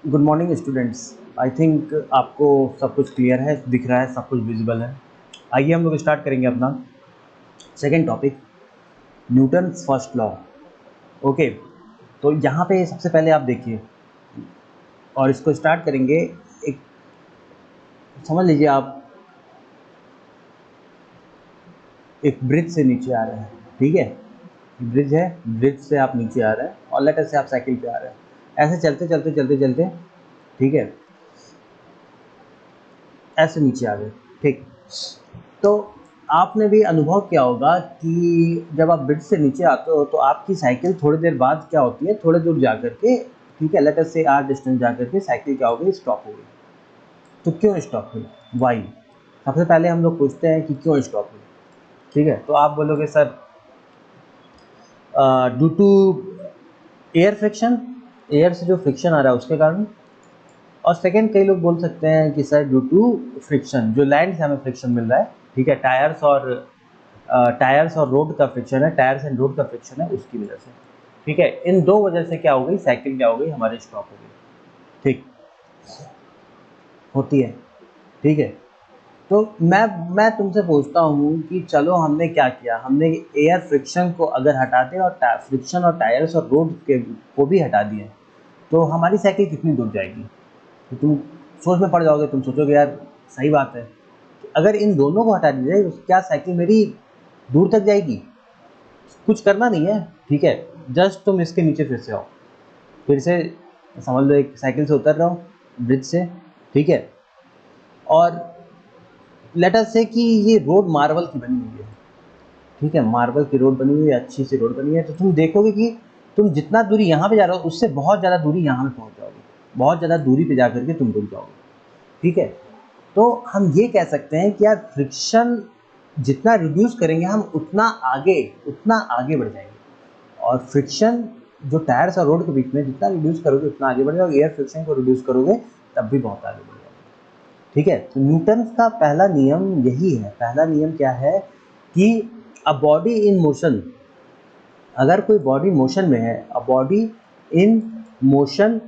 Good morning students. I think आपको सब कुछ क्लियर है, दिख रहा है, सब कुछ विजिबल है। आइए हम लोग स्टार्ट करेंगे अपना second topic, Newton's first law. Okay, तो यहाँ पे सबसे पहले आप देखिए और इसको स्टार्ट करेंगे। एक समझ लीजिए आप एक ब्रिज से नीचे आ रहे हैं, ठीक है। ब्रिज है, ब्रिज से आप नीचे आ रहे हैं और लेटर से आप साइकिल पे आ रहे हैं। ऐसे चलते चलते चलते चलते, ठीक है, ऐसे नीचे आ गए, ठीक। तो आपने भी अनुभव किया होगा कि जब आप ब्रिज से नीचे आते हो तो आपकी साइकिल थोड़ी देर बाद क्या होती है, थोड़े दूर जा करके, ठीक है, लेटर से आर डिस्टेंस जा करके साइकिल क्या हो गई, स्टॉप हो गई। तो क्यों स्टॉप हुई, वाई। सबसे पहले हम लोग पूछते हैं कि क्यों स्टॉप हुई, ठीक है। तो आप बोलोगे sir due to air friction, air से जो फ्रिक्शन आ रहा है उसके कारण। और सेकंड, कई लोग बोल सकते हैं कि सर ड्यू टू फ्रिक्शन, जो लैंड से हमें फ्रिक्शन मिल रहा है, ठीक है, टायर्स और रोड का फ्रिक्शन है, टायर्स एंड रोड का फ्रिक्शन है, उसकी वजह से, ठीक है। इन दो वजह से क्या हो गई, साइकिल क्या हो गई, हमारी स्टॉप हो गई, ठीक होती है, ठीक है। तो मैं तुमसे पूछता हूँ कि चलो हमने क्या किया, हमने एयर फ्रिक्शन को अगर हटा दें और फ्रिक्शन और टायर्स और रोड के को भी हटा दिए, तो हमारी साइकिल कितनी दूर जाएगी। तो तुम सोच में पड़ जाओगे, तुम सोचोगे यार सही बात है, अगर इन दोनों को हटा दिया जाए तो क्या साइकिल मेरी दूर तक जाएगी। कुछ करना नहीं है, ठीक है, जस्ट तुम इसके नीचे फिर से आओ, फिर से समझ लो एक साइकिल से उतर रहा हूँ ब्रिज से, ठीक है। और लेट अस से कि ये रोड मार्बल की बनी हुई है, ठीक है, मार्बल की रोड बनी हुई है, अच्छी सी रोड बनी है। तो तुम देखोगे कि तुम जितना दूरी यहाँ पे जा रहे हो उससे बहुत ज़्यादा दूरी यहाँ पे पहुँच जाओगे, बहुत ज़्यादा दूरी पे जा करके तुम रुक जाओगे, ठीक है। तो हम ये कह सकते हैं कि यार फ्रिक्शन जितना रिड्यूस करेंगे हम उतना आगे बढ़ जाएंगे। और फ्रिक्शन जो टायर्स और रोड के बीच में जितना रिड्यूस करोगे उतना आगे बढ़ जाओगे, एयर फ्रिक्शन को रिड्यूस करोगे तब भी बहुत आगे बढ़ जाओगे, ठीक है। तो न्यूटन का पहला नियम यही है। पहला नियम क्या है कि अ बॉडी इन मोशन, अगर कोई बॉडी मोशन में है, अ बॉडी इन मोशन,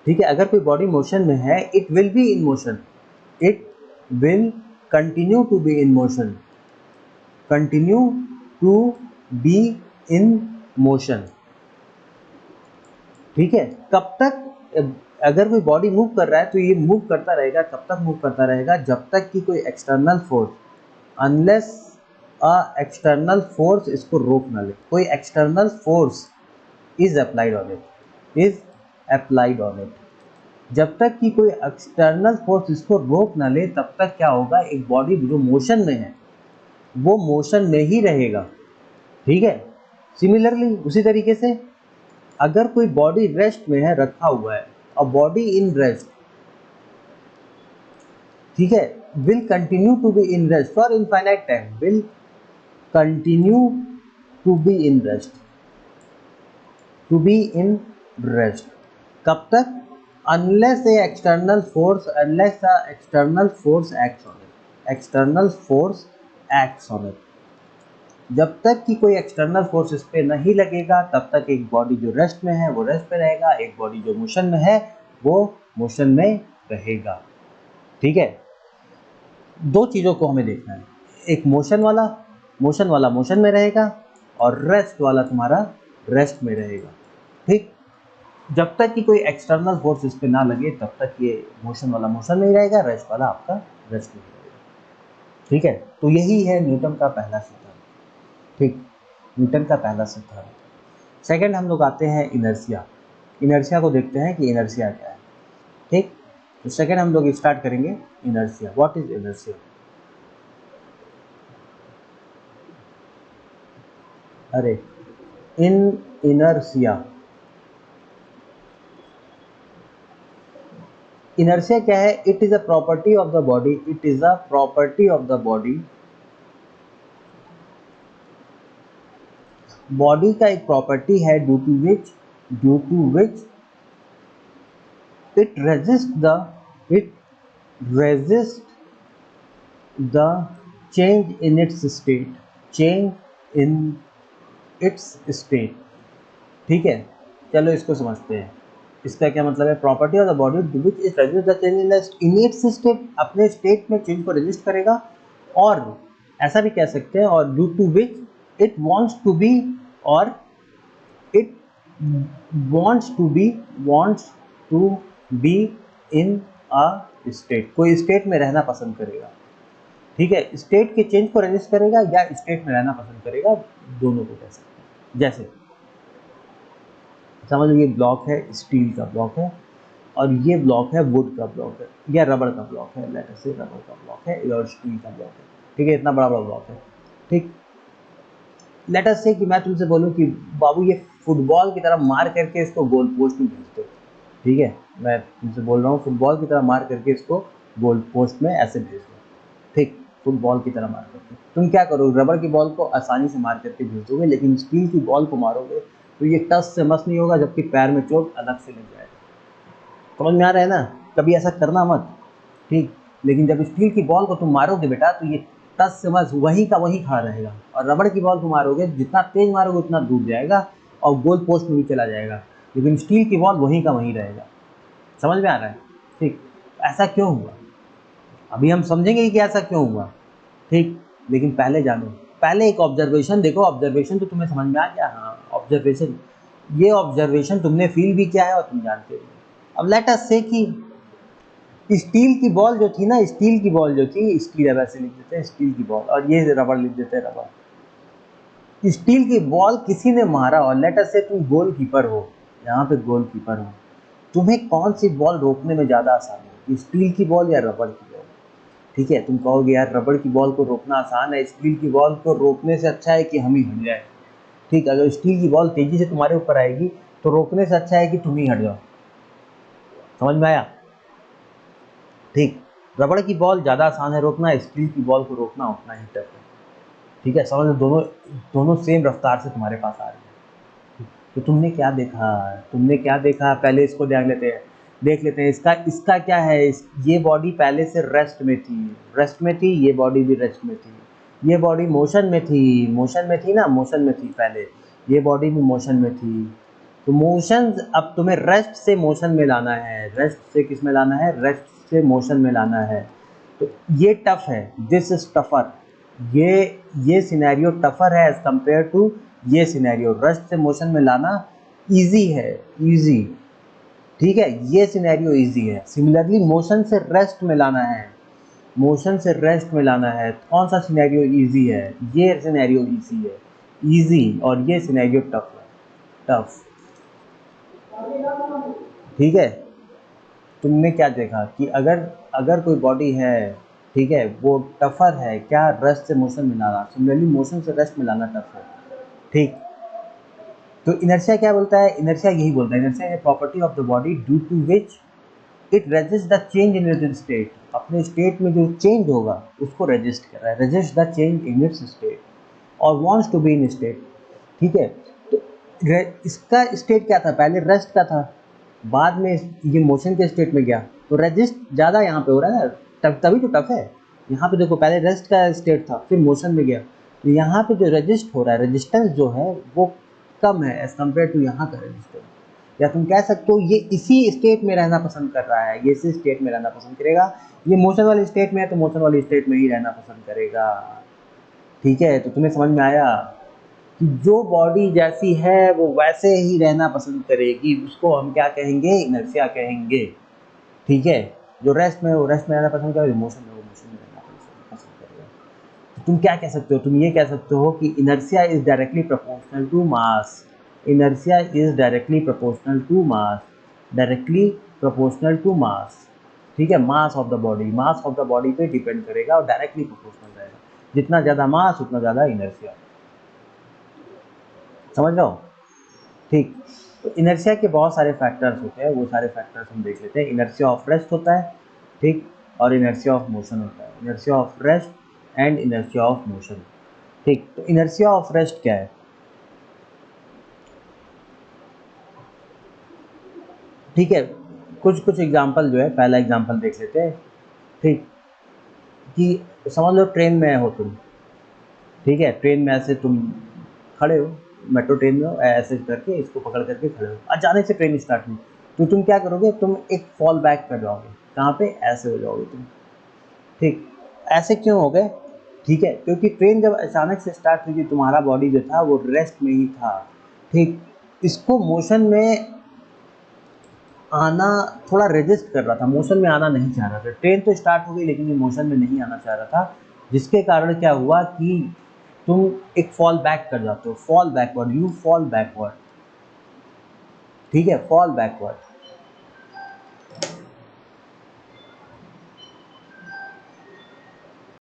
ठीक है, अगर कोई बॉडी मोशन में है, it will be in motion, it will continue to be in motion, continue to be in motion, ठीक है। कब तक, अगर कोई बॉडी मूव कर रहा है तो ये मूव करता रहेगा, कब तक मूव करता रहेगा, जब तक कि कोई external force, unless a external force इसको रोक ना ले, कोई external force is applied on it, is applied on it. जब तक कि कोई एक्सटर्नल फोर्स इसको रोक ना ले तब तक क्या होगा, एक बॉडी जो मोशन में है वो मोशन में ही रहेगा, ठीक है। सिमिलरली उसी तरीके से अगर कोई बॉडी रेस्ट में है, रखा हुआ है, और बॉडी इन रेस्ट, ठीक है, will continue to be in rest for infinite time, will continue to be in rest, to be in rest, कब तक, unless a external force, unless a external force acts on it, external force acts on it. जब तक कि कोई external force इस पर नहीं लगेगा तब तक एक बॉडी जो रेस्ट में है वो रेस्ट पे रहेगा, एक बॉडी जो मोशन में है वो मोशन में रहेगा, ठीक है। दो चीज़ों को हमें देखना है, एक मोशन वाला मोशन में रहेगा और रेस्ट वाला तुम्हारा रेस्ट में रहेगा, ठीक। जब तक कि कोई एक्सटर्नल फोर्स इस पर ना लगे तब तक ये मोशन वाला मोशन में ही रहेगा, रेस्ट वाला आपका रेस्ट में रहेगा, ठीक है। तो यही है न्यूटन का पहला सिद्धांत, ठीक, न्यूटन का पहला सिद्धांत। सेकंड हम लोग आते हैं इनर्शिया, इनर्शिया को देखते हैं कि इनर्शिया क्या है, ठीक। तो सेकंड हम लोग स्टार्ट करेंगे इनर्शिया। What is inertia. अरे इन इनर्शिया, इनर्शिया क्या है, it is a property of the body, it is a property of the body, body का एक प्रॉपर्टी है due to which it resist the, it resist the change in its state, change in its state, ठीक है। चलो इसको समझते हैं। इसका क्या मतलब है? Property of the body which is resist the change in its state, अपने स्टेट में चेंज को रजिस्ट करेगा, और ऐसा भी कह सकते हैं, और due to which it wants to be, और it wants to be in a state, कोई स्टेट में रहना पसंद करेगा। ठीक है, स्टेट के चेंज को रजिस्ट करेगा या स्टेट में रहना पसंद करेगा, दोनों को कह सकते हैं। जैसे समझ लो ये ब्लॉक है, स्टील का ब्लॉक है, और ये ब्लॉक है वुड का ब्लॉक है, या रबड़ का ब्लॉक है, लेट अस से रबड़ का ब्लॉक है और स्टील का ब्लॉक है। ठीक है, इतना बड़ा बड़ा ब्लॉक है। ठीक, लेट अस से कि मैं तुमसे बोलूं कि बाबू ये फुटबॉल की तरह मार करके इसको गोल पोस्ट में भेज दो। ठीक है, मैं तुमसे बोल रहा हूँ फुटबॉल की तरह मार करके इसको गोल पोस्ट में ऐसे भेज दो। ठीक, फुटबॉल की तरह मार करके तुम क्या करो, रबड़ की बॉल को आसानी से मार करके भेज दोगे, लेकिन स्टील की बॉल को मारोगे तो ये टस से मस नहीं होगा, जबकि पैर में चोट अलग से लग जाएगा। समझ में आ रहा है ना? कभी ऐसा करना मत। ठीक, लेकिन जब स्टील की बॉल को तुम मारोगे बेटा, तो ये टस से मस वहीं का वहीं खड़ा रहेगा, और रबड़ की बॉल को मारोगे, जितना तेज मारोगे उतना दूर जाएगा और गोल पोस्ट में भी चला जाएगा, लेकिन स्टील की बॉल वहीं का वहीं रहेगा। समझ में आ रहा है? ठीक, ऐसा क्यों हुआ अभी हम समझेंगे कि ऐसा क्यों हुआ। ठीक, लेकिन पहले जानो, पहले एक ऑब्जर्वेशन देखो। ऑब्जर्वेशन तो तुम्हें समझ में आ गया? हाँ, ऑब्जर्वेशन, ये ऑब्जर्वेशन तुमने फील भी किया है और तुम जानते हो। अब लेट अस से कि स्टील की बॉल जो थी ना, स्टील की बॉल जो थी, स्टील वैसे लिख देते हैं स्टील की बॉल, और ये रबड़ लिख देते हैं रबड़। स्टील की बॉल किसी ने मारा, और लेट अस से तुम गोलकीपर हो, यहाँ पे गोलकीपर हो, तुम्हें कौन सी बॉल रोकने में ज़्यादा आसान है, स्टील की बॉल या रबड़ की बॉल? ठीक है, तुम कहोगे यार रबड़ की बॉल को रोकना आसान है, स्टील की बॉल को रोकने से अच्छा है कि हम ही हट जाए। ठीक, अगर स्टील की बॉल तेजी से तुम्हारे ऊपर आएगी तो रोकने से अच्छा है कि तुम ही हट जाओ। समझ में आया? ठीक, रबड़ की बॉल ज़्यादा आसान है रोकना, स्टील की बॉल को रोकना उतना ही टफ है। ठीक है, समझ लो, दोनों दोनों सेम रफ्तार से तुम्हारे पास आ रही है। तो तुमने क्या देखा, तुमने क्या देखा, पहले इसको देख लेते हैं। इसका इसका क्या है, ये बॉडी पहले से रेस्ट में थी, ये बॉडी भी रेस्ट में थी, ये बॉडी मोशन में थी ना, मोशन में थी पहले, ये बॉडी भी मोशन में थी। तो मोशन, अब तुम्हें रेस्ट से मोशन में लाना है, रेस्ट से किस में लाना है, रेस्ट से मोशन में लाना है। तो ये टफ है, दिस इज टफर, ये सिनेरियो टफर है एज कंपेयर टू ये सिनेरियो। रेस्ट से मोशन में लाना इजी है, इजी। ठीक है, ये सिनेरियो इजी है। सिमिलरली मोशन से रेस्ट में लाना है, मोशन से रेस्ट में लाना है, कौन सा सिनेरियो इजी है, ये सिनेरियो इजी है, इजी, और ये सिनेरियो टफ है, टफ। ठीक है, तुमने क्या देखा कि अगर अगर कोई बॉडी है, ठीक है, वो टफर है, क्या रेस्ट से मोशन में लाना, सिमिलरली मोशन से रेस्ट में लाना टफ है। ठीक, तो इनर्शिया क्या बोलता है, इनर्शिया यही बोलता है, इनर्शिया है property of the body due to which it resist the change in its state, अपने स्टेट में जो चेंज होगा उसको रेजिस्ट कर रहा है, resist the change in its state, और wants to be in state. ठीक है, तो इसका स्टेट क्या था, पहले रेस्ट का था, बाद में ये मोशन के स्टेट में गया, तो रेजिस्ट ज़्यादा यहाँ पे हो रहा है ना, तभी तो टफ है। यहाँ पे देखो, पहले रेस्ट का स्टेट था, फिर मोशन में गया, तो यहाँ पे जो रेजिस्ट हो रहा है, रेजिस्टेंस जो है वो कम है एज कम्पेयर टू यहाँ का रेजिस्टेंस। या तुम कह सकते हो ये इसी स्टेट में रहना पसंद कर रहा है, ये इसी स्टेट में रहना पसंद करेगा, ये मोशन वाली स्टेट में है तो मोशन वाली स्टेट में ही रहना पसंद करेगा। ठीक है, तो तुम्हें समझ में आया कि जो बॉडी जैसी है वो वैसे ही रहना पसंद करेगी, उसको हम क्या कहेंगे, इनर्शिया कहेंगे। ठीक है, जो रेस्ट में है वो रेस्ट में रहना पसंद करेगा, मोशन में वो मोशन में रहना पसंद करेगा। तो तुम क्या कह सकते हो, तुम ये कह सकते हो कि inertia is directly proportional to mass, inertia is directly proportional to mass, directly proportional to mass. ठीक है, mass of the body, mass of the body पे डिपेंड करेगा और डायरेक्टली प्रोपोर्शनल रहेगा, जितना ज़्यादा मास उतना ज़्यादा इनर्शिया। समझ रहे हो? ठीक, तो इनर्शिया के बहुत सारे फैक्टर्स होते हैं, वो सारे फैक्टर्स हम देख लेते हैं। इनर्शिया ऑफ रेस्ट होता है, ठीक, और इनर्शिया ऑफ मोशन होता है, inertia of rest and inertia of motion. ठीक, तो इनर्शिया ऑफ रेस्ट क्या है? ठीक है, कुछ कुछ एग्जांपल जो है, पहला एग्जांपल देख लेते हैं। ठीक, कि समझ लो ट्रेन में हो तुम, ठीक है, ट्रेन में ऐसे तुम खड़े हो, मेट्रो ट्रेन में हो, ऐसे करके इसको पकड़ करके खड़े हो, अचानक से ट्रेन स्टार्ट हुई, तो तुम क्या करोगे, तुम एक फॉल बैक कर जाओगे, कहाँ पे, ऐसे हो जाओगे तुम। ठीक, ऐसे क्यों हो गए, ठीक है, क्योंकि ट्रेन जब अचानक से स्टार्ट हुई थी, तुम्हारा बॉडी जो था वो रेस्ट में ही था। ठीक, इसको मोशन में आना थोड़ा रेजिस्ट कर रहा था, मोशन में आना नहीं चाह रहा था। ट्रेन तो स्टार्ट हो गई लेकिन ये मोशन में नहीं आना चाह रहा था, जिसके कारण क्या हुआ कि तुम एक फॉल बैक कर जाते हो, fall backward, you fall backward. ठीक है, फॉल बैकवर्ड।